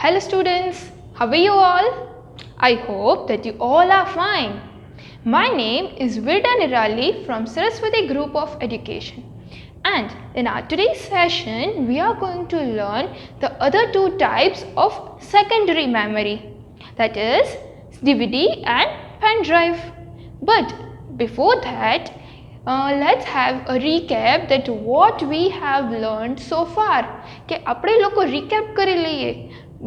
Hello students, how are you all? I hope that you all are fine. My name is Virda Nirali from Saraswati Group of Education, and in our today's session we are going to learn the other two types of secondary memory, that is DVD and pen drive. But before that, let's have a recap that what we have learned so far. કે આપણે લોકો recap કરી લઈએ,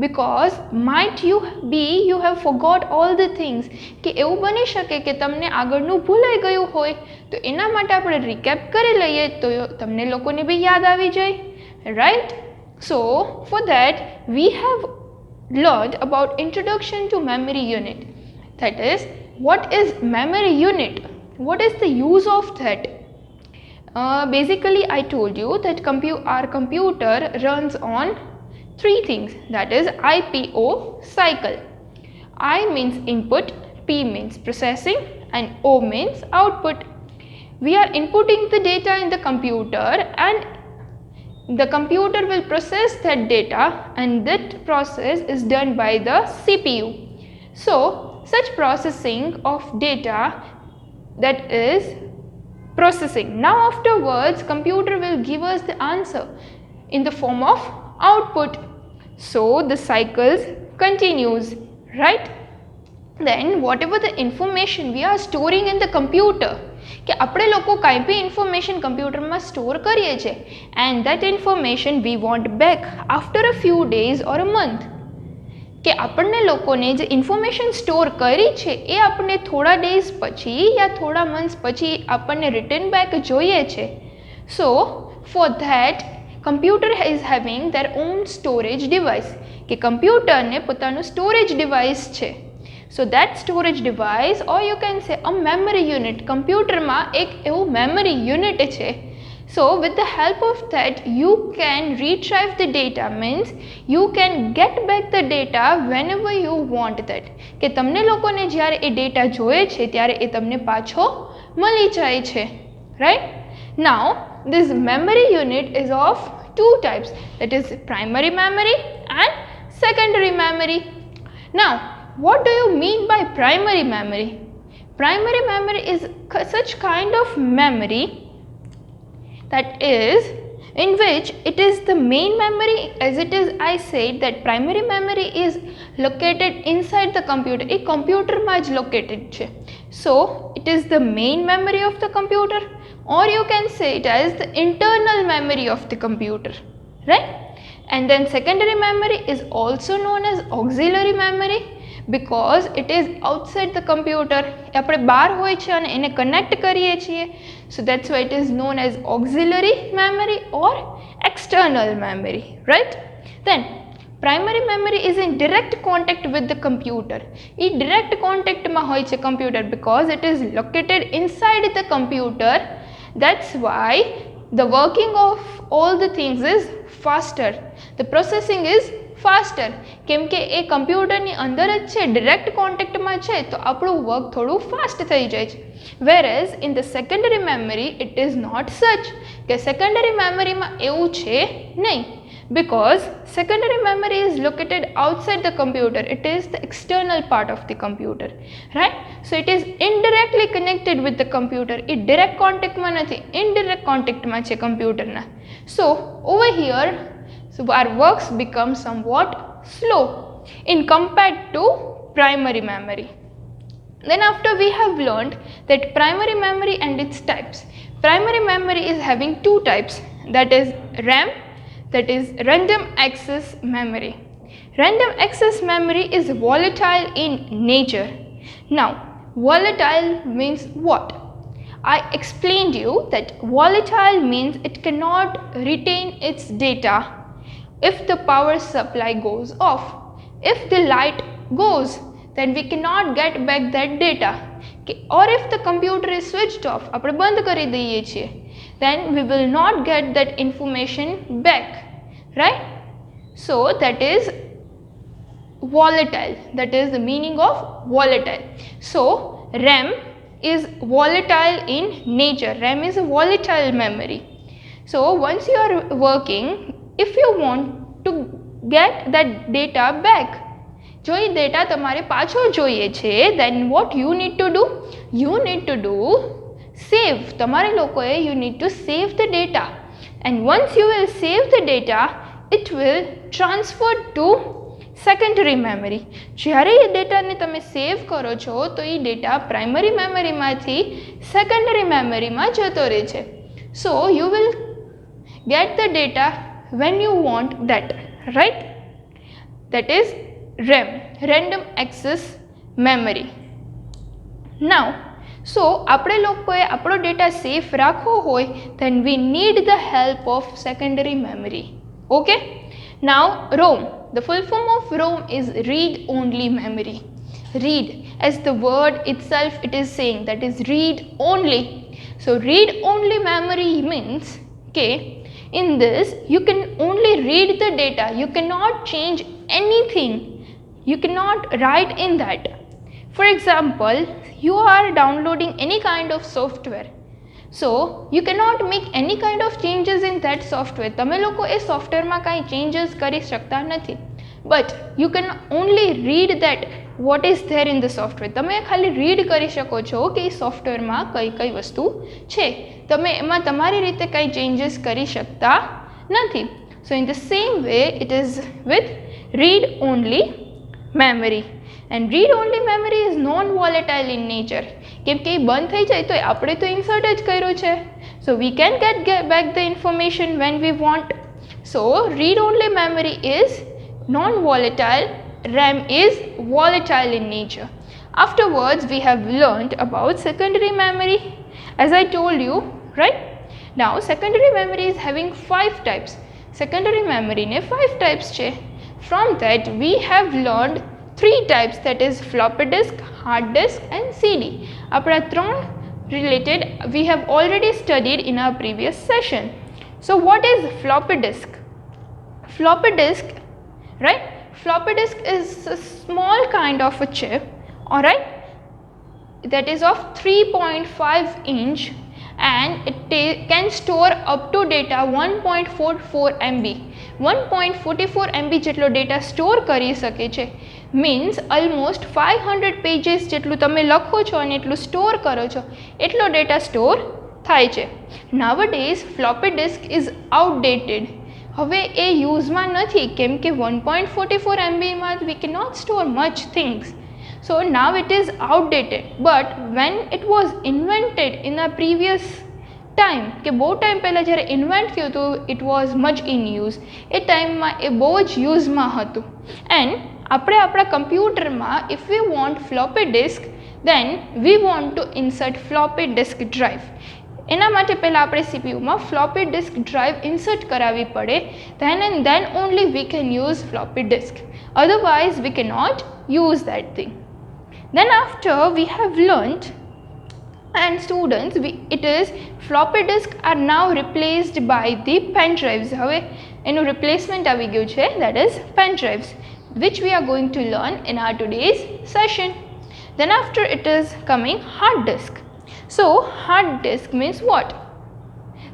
because might you have forgot all the things. કે એવું બની શકે કે તમને આગળનું ભૂલાઈ ગયું હોય, તો એના માટે આપણે recap કરી લઈએ તો તમને લોકોને બી યાદ આવી જાય, right? So for that we have learned about introduction to memory unit. That is, what is memory unit? What is the use of that? Basically I told you that our computer runs on three things, that is IPO cycle. I means input, P means processing, and O means output. We are inputting the data in the computer and the computer will process that data, and that process is done by the CPU. So such processing of data, that is processing. Now afterwards computer will give us the answer in the form of output. So the cycles continues, right? Then whatever the information we are storing in the computer, કે આપણે લોકો કાંઈ બી information computer માં store કરીએ છીએ, and that information we want back after a few days or a month. કે આપણને લોકોને જે ઇન્ફોર્મેશન સ્ટોર કરી છે એ આપણને થોડા ડેઝ પછી યા થોડા મંથ્સ પછી આપણને રિટર્ન બેક જોઈએ છે. So for that computer is having their own storage device, કે કમ્પ્યુટરને પોતાનું સ્ટોરેજ ડિવાઇસ છે. So that storage device, or you can say a memory unit, કમ્પ્યુટરમાં એક એવું મેમરી યુનિટ છે. So with the help of that you can retrieve the data, means you can get back the data whenever you want that. કે તમને લોકોને જ્યારે એ data જોઈએ છે ત્યારે એ તમને પાછો મળી જાય છે, right? Now this memory unit is of two types, that is primary memory and secondary memory. Now what do you mean by primary memory? Primary memory is such kind of memory that is in which it is the main memory, as it is I said that primary memory is located inside the computer. A computer માં જ located છે. So it is the main memory of the computer, or you can say it as the internal memory of the computer, right? And then secondary memory is also known as auxiliary memory, because it is outside the computer. આપણે બહાર હોય છે અને એને connect કરીએ છીએ, so that's why it is known as auxiliary memory or external memory, right? Then primary memory is in direct contact with the computer. A direct contact માં હોય છે computer, because it is located inside the computer. That's why the working of all the things is faster, the processing is faster, કેમ કે એ કમ્પ્યુટરની અંદર જ છે, direct કોન્ટેક્ટમાં છે, તો આપણું વર્ક થોડું ફાસ્ટ થઈ જાય છે. whereas in the secondary memory it is not such, કે secondary memoryમાં એવું છે નહીં, because secondary memory is located outside the computer. It is the external part of the computer, right? So it is indirectly connected with the computer. A direct contactમાં નથી, indirect contactમાં છે computerના. So over here, so our works become somewhat slow in compared to primary memory. Then after we have learned that primary memory and its types. Primary memory is having two types, that is RAM, that is random access memory. Random access memory is volatile in nature. Now volatile means what? I explained you that volatile means it cannot retain its data if the power supply goes off. If the light goes, then we cannot get back that data. Or if the computer is switched off, આપણે બંધ કરી દઈએ છીએ, then we will not get that information back, right? So that is volatile, that is the meaning of volatile. So RAM is volatile in nature. RAM is a volatile memory. So once you are working, if you want to get that data back. જો એ data તમારે પાછો જોઈએ છે, then what you need to do? You need to do save. તમારે લોકોએ you need to save the data, and once you will save the data, it will transfer to secondary memory. જ્યારે એ ડેટાને તમે સેવ કરો છો તો એ ડેટા પ્રાઇમરી મેમરીમાંથી secondary મેમરીમાં જતો રહે છે. So you will get the data when you want that, right? That is RAM, random access memory. Now, so આપણે લોકોએ આપણો ડેટા સેફ રાખવો હોય, then we need the help of secondary memory. Okay? Now, ROM. The full form of ROM is read-only memory. Read, as the word itself it is saying, that is read-only. So, read-only memory means, okay, in this you can only read the data. You cannot change anything. You cannot write in that. For example, you are downloading any kind of software. So, you cannot make any kind of changes in that software. તમે લોકો એ સોફ્ટવેરમાં કાંઈ changes કરી શકતા નથી. But you can only read that what is there in the software. તમે ખાલી read કરી શકો છો કે એ સોફ્ટવેરમાં કઈ કઈ વસ્તુ છે. તમે એમાં તમારી રીતે કાંઈ ચેન્જીસ કરી શકતા નથી. So, in the same way, it is with read-only memory. And read-only memory is non-volatile in nature. કેમ કે એ બંધ થઈ જાય તો આપણે તો ઇન્સર્ટ જ કર્યું છે. So we can get back the information when we want. So read-only memory is non-volatile. RAM is volatile in nature. Afterwards, we have learned about secondary memory, as I told you, right? Now, secondary memory is having 5 types. Secondary memory ne 5 types che. From that, we have learned 3 types, that is floppy disk, hard disk and CD. Apna 3 related we have already studied in our previous session. So what is floppy disk? Floppy disk, right? Floppy disk is a small kind of a chip, alright, that is of 3.5 inch, and it can store up to data 1.44 MB. 1.44 MB જેટલો data store કરી શકે છે. Means almost 500 pages જેટલું તમે લખો છો અને એટલું સ્ટોર કરો છો એટલો ડેટા સ્ટોર થાય છે. નાવડેઝ ફ્લોપી ડિસ્ક ઇઝ આઉટડેટેડ. હવે એ યુઝમાં નથી કેમ કે 1.44 MBમાં we cannot store much things. So now it is outdated. But when it was invented in a previous time, કે બહુ ટાઈમ પહેલાં જ્યારે ઇન્વેન્ટ થયું હતું, it was much in use. એ ટાઈમમાં એ બહુ જ યુઝમાં હતું. એન્ડ આપણે આપણા કમ્પ્યુટરમાં if we want floppy disk, then we want to insert floppy disk drive. એના માટે પહેલાં આપણે CPUમાં floppy disk drive insert કરાવવી પડે. Then and then only we can use floppy disk. Otherwise we cannot use that thing. Then after we have learnt, and students, it is floppy disk are now replaced by the pen drives. હવે એનું replacement આવી ગયું છે, that is pen drives, which we are going to learn in our today's session. Then after it is coming hard disk. So hard disk means what?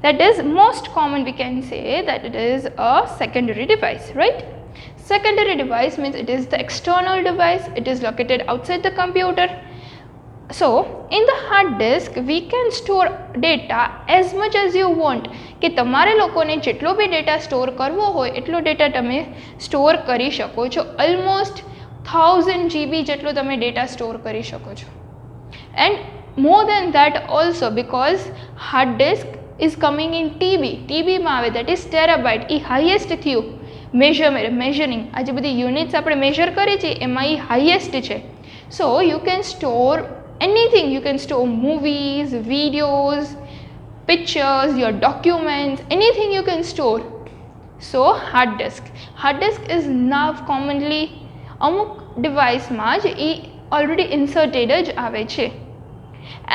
That is most common, we can say that it is a secondary device, right? Secondary device means it is the external device. It is located outside the computer. So in the hard disk we can store data as much as you want. કે તમારે લોકોને જેટલો બી data store કરવો હોય એટલો data તમે store કરી શકો છો. ઓલમોસ્ટ 1000 GB જેટલો તમે ડેટા સ્ટોર કરી શકો છો. And more than that also, because hard disk is coming in TB માં આવે, that is terabyte. A highest થયું measuring. આ જે બધી યુનિટ્સ આપણે મેજર કરી છે એમાં એ હાઈએસ્ટ છે. So you can store anything. You can store movies, videos, pictures, your documents, anything you can store. So hard disk is now commonly અમુક ડિવાઇસમાં જ એ already inserted જ આવે છે.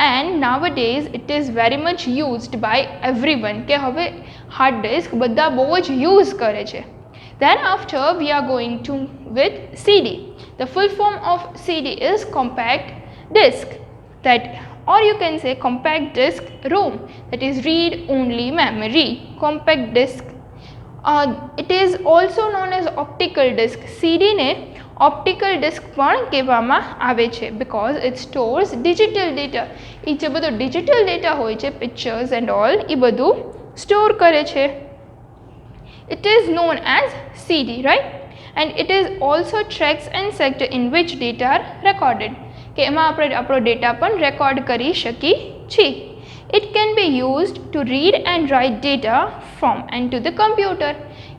And nowadays it is very much used by everyone કે હવે hard disk બધા બહુ જ યુઝ કરે છે. Then after we are going to with CD. The full form of CD is compact disk, that, or you can say compact disk ROM, that is read only memory. Compact disk it is also known as optical disc. સીડીને optical disc પણ કહેવામાં આવે છે because it stores digital data. એ જે બધો digital data હોય છે, પિક્ચર્સ એન્ડ ઓલ, એ બધું સ્ટોર કરે છે. It is known as CD, right? And it is also tracks and sector in which data are recorded. કે એમાં આપણે આપણો ડેટા પણ રેકોર્ડ કરી શકીએ છીએ. It can be used to read and write data from and to the computer.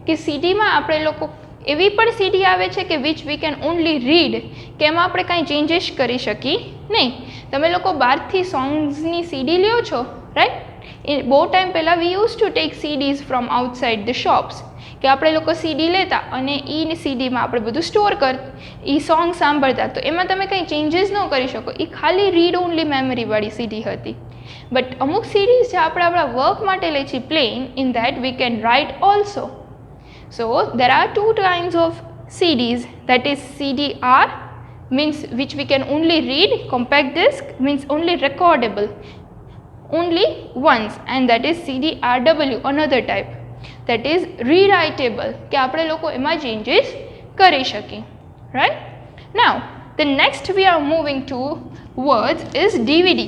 કે સીડીમાં આપણે લોકો એવી પણ સીડી આવે છે કે which we can only read, કે એમાં આપણે કાંઈ ચેન્જીસ કરી શકીએ નહીં. તમે લોકો બહારથી સોંગ્સની સીડી લ્યો છો, રાઈટ? બહુ ટાઈમ પહેલાં વી use to take CDs from outside the shops, કે આપણે લોકો સીડી લેતા અને એ સીડીમાં આપણે બધું સ્ટોર કરતા, એ સોંગ સાંભળતા. તો એમાં તમે કંઈ ચેન્જીસ ન કરી શકો, એ ખાલી રીડ ઓનલી મેમરીવાળી સીડી હતી. બટ અમુક સીડીઝ જે આપણે આપણા વર્ક માટે લઈએ છીએ plane, in that we can write also. So there are two kinds of CDs, that is CDR means which we can only read, compact disc means only recordable only once, and that is CDRW, another type, that is rewritable, કે આપણે લોકો એમાં changes કરી શકીએ, right? Now the next we are moving to words is DVD.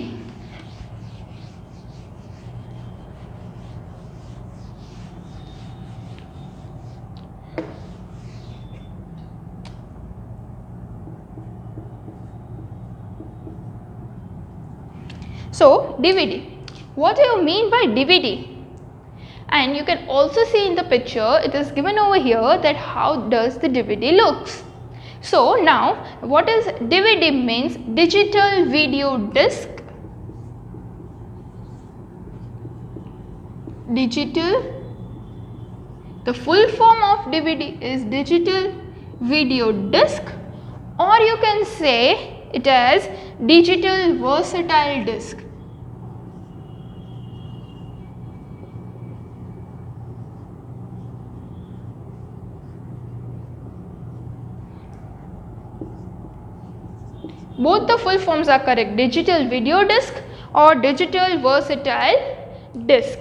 So DVD, what do you mean by DVD? And you can also see in the picture, it is given over here that how does the DVD looks. So now what is DVD means? Digital video disc. Digital, the full form of DVD is digital video disc, or you can say it as digital versatile disc. Both the full forms are correct, digital video disc or digital versatile disc,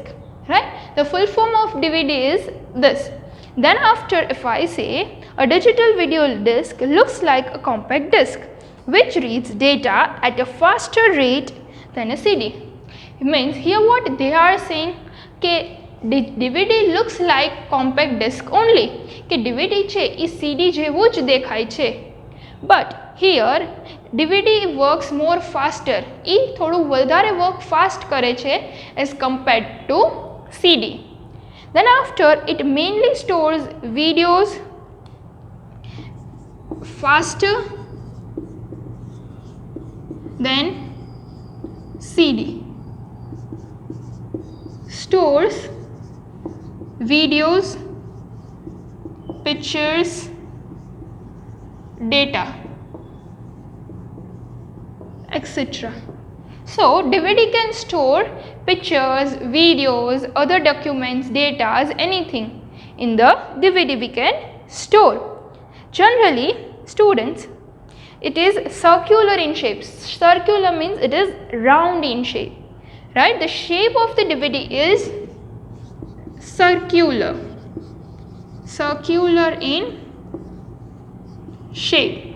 right? The full form of DVD is this. Then after, if I say a digital video disc looks like a compact disc which reads data at a faster rate than a CD. It means here what they are saying, કે DVD looks like compact disc only, કે DVD છે એ CD જેવું જ દેખાય છે. But here DVD works more faster, એ થોડું વધારે work fast કરે છે as compared to CD. Then after, it mainly stores videos faster than CD. Stores videos, pictures, data, etc. So DVD can store pictures, videos, other documents, data, anything in the DVD we can store. Generally, students, it is circular in shape. Circular means it is round in shape, right? The shape of the DVD is circular, circular in shape.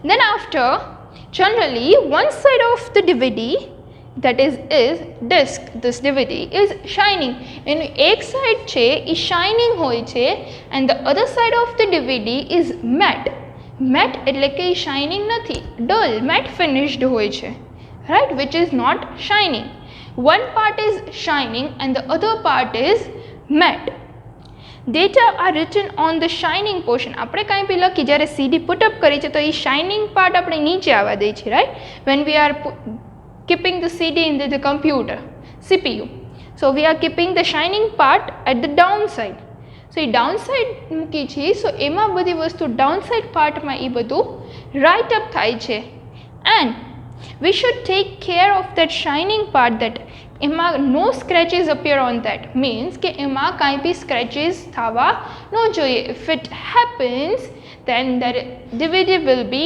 Then after, generally one side of the DVD, that is disc, this DVD is shining. And એક side છે એ shining હોય છે, and the other side of the DVD is matte. Matte એટલે કે shining નથી, dull, matte finished હોય છે, right? Which is not shining. One part is shining and the other part is matte. Data are written on the shining portion. આપણે કાંઈ બી લખી જ્યારે CD put up કરી છે તો એ shining part આપણે નીચે આવવા દે છે, right? When we are keeping the CD in the computer CPU, so we are keeping the shining part at the downside. So A downside મૂકી છે, so એમાં બધી વસ્તુ downside part માં એ બધું write up થાય છે. And we should take care of that shining part, that એમાં no scratches appear on that, means કે એમાં કાંઈ બી scratches થવા ન જોઈએ. If it happens, then that DVD will be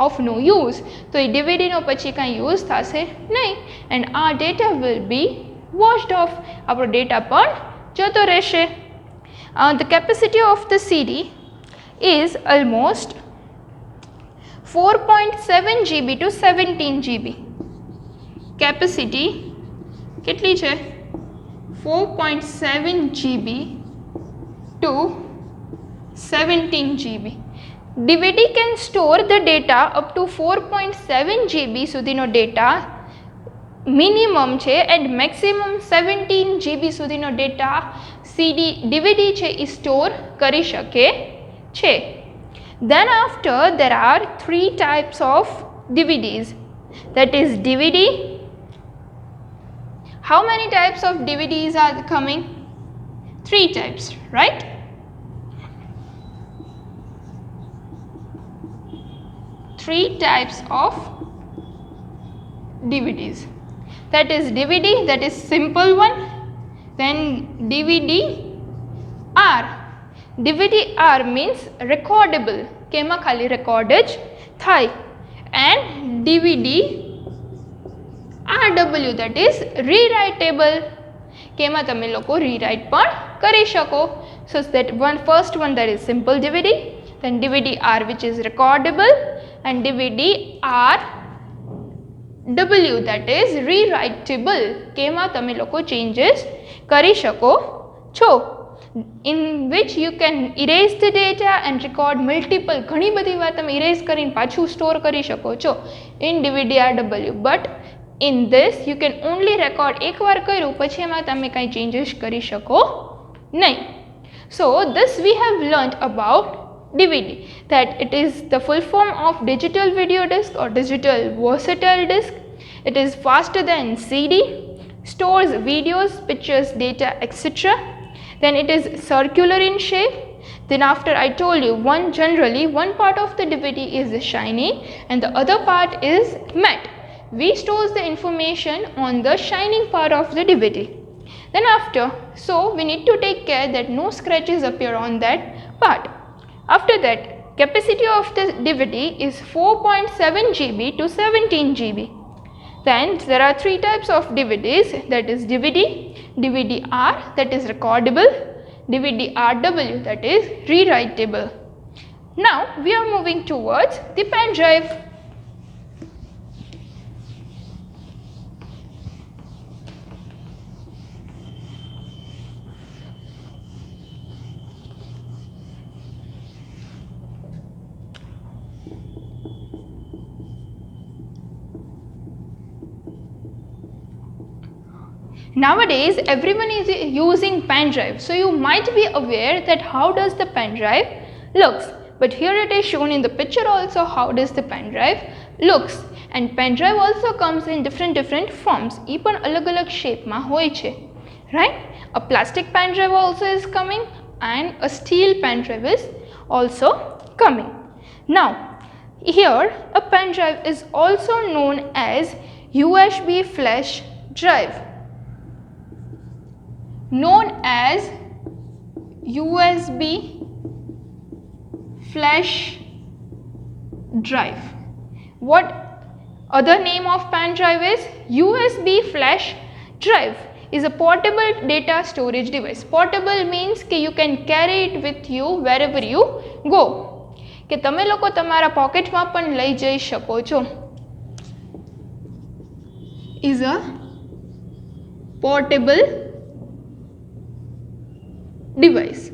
of no use. તો એ DVD નો પછી કાંઈ use થશે નહીં, and our data will be washed off. આપણો ડેટા પણ જતો રહેશે. the capacity of the CD is almost 4.7 GB to 17 GB. Capacity કેટલી છે? 4.7 GB to 17 GB. DVD can store the data up to 4.7 GB સુધીનો data minimum છે and maximum 17 GB સુધીનો data DVD છે એ સ્ટોર કરી શકે છે. Then after there are 3 types of DVDs, that is DVD. How many types of DVDs are coming? 3 types, right? Three types of DVDs. That is DVD, that is simple one. Then DVD-R. DVD-R means recordable, કે એમાં ખાલી record જ થાય. And DVD-RW, that is rewritable, કે એમાં તમે લોકો rewrite પણ કરી શકો. So that first one, that is simple DVD. Then DVD-R, which is recordable, and DVD-RW, that is rewritable, કે એમાં તમે લોકો changes કરી શકો છો. In which you can erase the data and record multiple, ઘણી બધી વાર તમે erase કરીને પાછું store કરી શકો છો in DVD-RW. But in this you can only record એકવાર કર્યું પછી એમાં તમે કાંઈ changes કરી શકો નહીં. So this we have learnt about DVD, that it is the full form of digital video disc or digital versatile disc. It is faster than CD, stores videos, pictures, data, etc. Then it is circular in shape. Then after I told you, generally one part of the DVD is shiny and the other part is matte. We store the information on the shining part of the DVD. Then after, so we need to take care that no scratches appear on that part. After that, capacity of the DVD is 4.7 GB to 17 GB. Then there are 3 types of DVDs, that is DVD, DVD-R, that is recordable, DVD-RW, that is rewritable. Now we are moving towards the pen drive. Nowadays everyone is using pen drive, so you might be aware that how does the pen drive looks. But here it is shown in the picture also how does the pen drive looks. And pen drive also comes in different forms. એ પણ અલગ-અલગ શેપમાં હોય છે, right? A plastic pen drive also is coming and a steel pen drive is also coming. Now here a pen drive is also known as USB flash drive. Known as USB flash drive. What other name of pen drive is? USB flash drive is a portable data storage device. Portable means that you can carry it with you wherever you go. કે તમે લોકો તમારા પોકેટમાં પણ લઈ જઈ શકો છો. Is a portable device.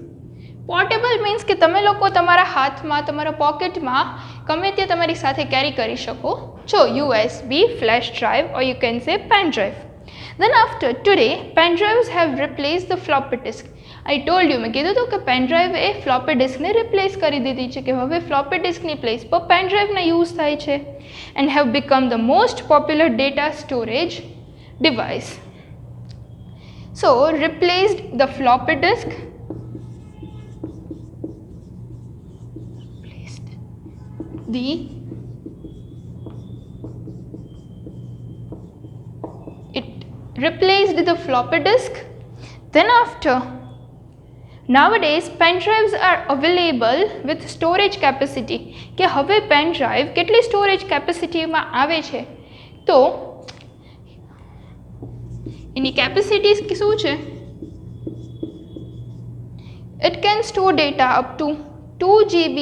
Portable means કે તમે લોકો તમારા હાથમાં, તમારા પોકેટમાં ગમે તે તમારી સાથે કેરી કરી શકો છો. USB flash drive, or you can say pen drive. Then after, today pen drives have replaced the floppy disk. I told you, મેં કીધું હતું કે pen drive એ floppy disk ને replace કરી દીધી છે, કે હવે floppy disk ની place પર pen drive ના use થાય છે, and have become the most popular data storage device. So replaced the floppy disk, it replaced the floppy disk. Then after, nowadays pen drives are available with storage capacity, કે હવે pen drive કેટલી storage capacity માં આવે છે. તો એની capacity શું છે? It can store data up to 2 GB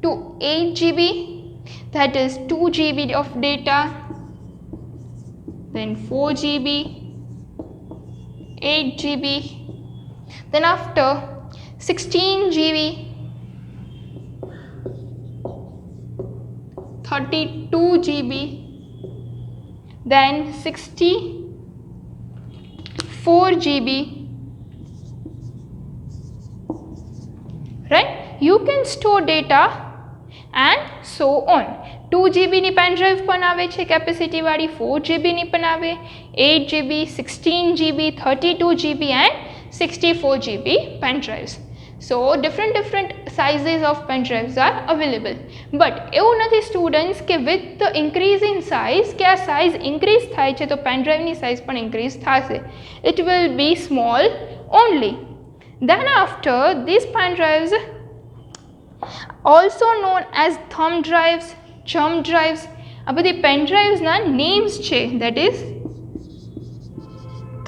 to 8 GB, that is 2 GB of data, then 4 GB, 8 GB, then after 16 GB, 32 GB, then 64 GB, right? You can store data and so on. 2 GB ની pen drive પણ આવે છે capacity વાળી, 4 GB ની પણ આવે, 8 GB, 16 GB, 32 GB and 64 GB pen drives. So different sizes of pen drives are available. But એવું નથી students કે with the increase in size કે આ size increase થાય છે તો pen drive ની size પણ increase થશે. It will be small only. Then after, these pen drives, also known as thumb drives, jump drives, આ બધી pen drives ના names છે, that is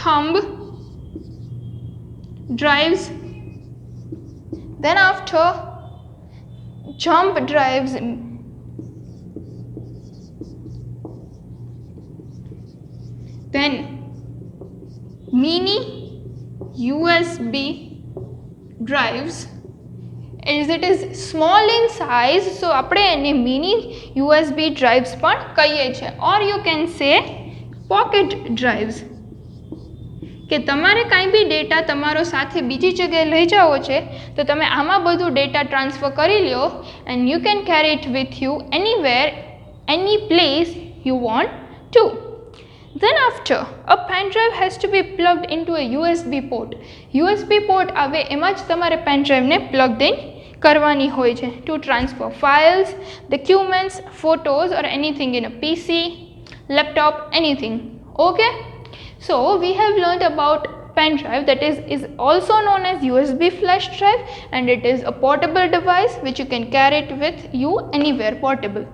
thumb drives, then after jump drives, then mini USB drives, as it is small in size, so આપણે એને mini USB drives પણ કહીએ છીએ. Or you can say pocket drives, કે તમારે કાંઈ બી ડેટા તમારો સાથે બીજી જગ્યાએ લઈ જાવો છે તો તમે આમાં બધું ડેટા ટ્રાન્સફર કરી લ્યો and you can carry it with you anywhere, any place you want to. Then after, a pen drive has to be plugged into a USB port. USB port આવે એમાં જ તમારે pen drive ને plugged in કરવાની હોય છે to transfer files, documents, photos or anything in a PC, laptop, anything. Okay? So we have learned about pen drive, that is also known as USB flash drive, and it is a portable device which you can carry it with you anywhere, portable.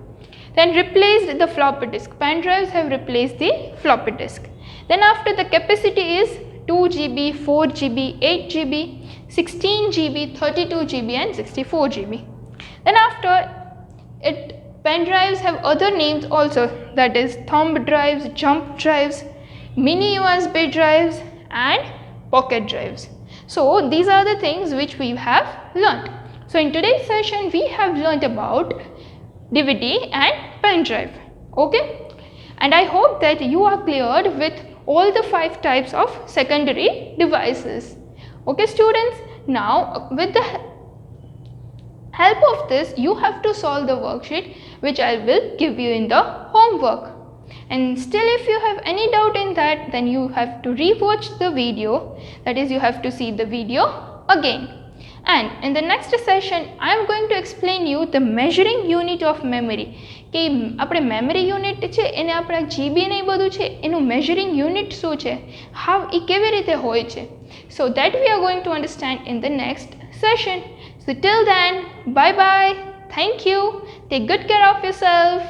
Then replaced the floppy disk. Pen drives have replaced the floppy disk. Then after, the capacity is 2 GB, 4 GB, 8 GB, 16 GB, 32 GB and 64 GB. Then after it, pen drives have other names also, that is thumb drives, jump drives, mini USB drives and pocket drives. So these are the things which we have learnt. So in today's session we have learnt about DVD and pen drive. Okay, and I hope that you are cleared with all the 5 types of secondary devices. Okay students, now with the help of this you have to solve the worksheet which I will give you in the homework. And still if you have any doubt in that, then you have to rewatch the video, that is you have to see the video again. And in the next session I am going to explain you the measuring unit of memory, કે આપણે memory unit છે એને આપણા GB ને બધું છે એનું measuring unit શું છે, how એ કેવી રીતે હોય છે. So that we are going to understand in the next session. So till then, bye bye, thank you, take good care of yourself.